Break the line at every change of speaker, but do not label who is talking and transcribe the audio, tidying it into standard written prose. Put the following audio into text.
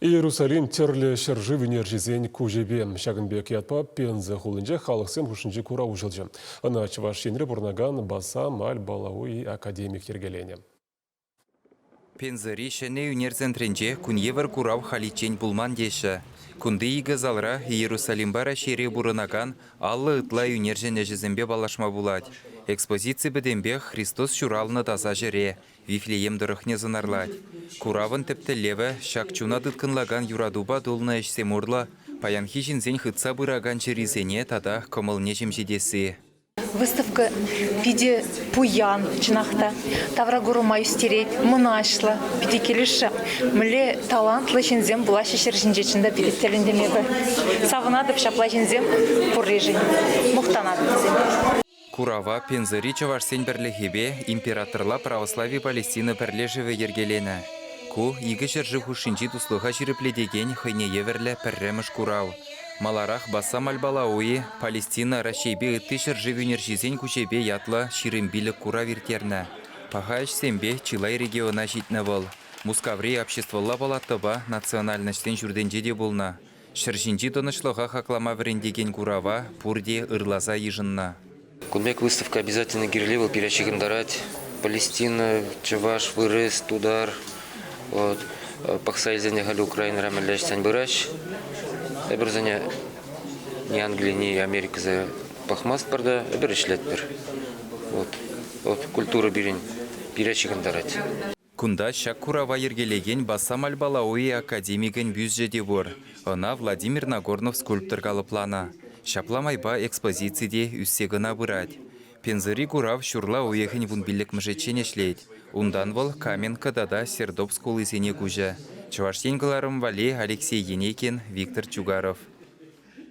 Иерусалим терлі шыржы венержізен көжебе шагынбек ятпа пензі хулынже халықсен хушынжы кура ұжылжы. Ана чываш енрі бұрнаган баса маль балауи академик ергелене.
Пензыри шәне унерцентренже күневер курав халичен булман деші. Күнді игі залра Иерусалим бара шере бұрынаган аллы ытла унержен әжізімбе балашма булад. Экспозиция бідембе Христос шуралны таза жере, Вифлеем дұрықне зынарлад. Куравын тіпті леві шакчуна дыткынлаган юрадуба долны әшсе мұрла, паянхи жінзен хытса бұраган жерізене тада комылне жемжедесі.
Выставка в виде пуян чынақта. Тавра гурумай стереть, мұнашла, биде келіші. Мүле талантлы жінзем бұла шешер жінжечінде бидеттеліндемегі. Савынадып шапла жінзем бұрри жін. Мұқтанады.
Курава пензыри чавашсен бірлігебе императорла православие Палестины бірлежеве ергелене. Ку игі жыржы хушинчи туслыға жиріпледеген хайне еверлі пірреміш курав. Маларах баса мальбалауи Палестина рашейбе үтті жыржы венержизен күшебе ятла ширимбилі кура виртерні. Пахайш сембе Чилай региона житні бол. Мускаври обществолла балаттыба национальностен жүрденже де болна. Шыржинчи донышлыға хақлама вірендеген курава пурде ырлаза ежынна.
Кунбек выставка обязательно гирлевал перячигам дарать. Палестина, Чаваш, Вырыс, Тудар. Вот. Пахсайзене гали Украина рамеляш саньбыраш. Эберзене ни Англия, ни Америка за пахмаст парда, эберешлет бер. Вот. Культура бирин перячигам дарать.
Кунда шак курава ергелеген баса мальбалауи академиген бюзжеде бор. Она Владимир Нагорнов скульптор галыплана. Шапламайба экспозицияде үссегіна бұрад. Пензыри курав шурла уехін вунбилік мжечен ешлейд. Ундан вол Каменка дада Сердобск улысене күжі. Чаваштен Вале Алексей Енекин, Виктор Чугаров.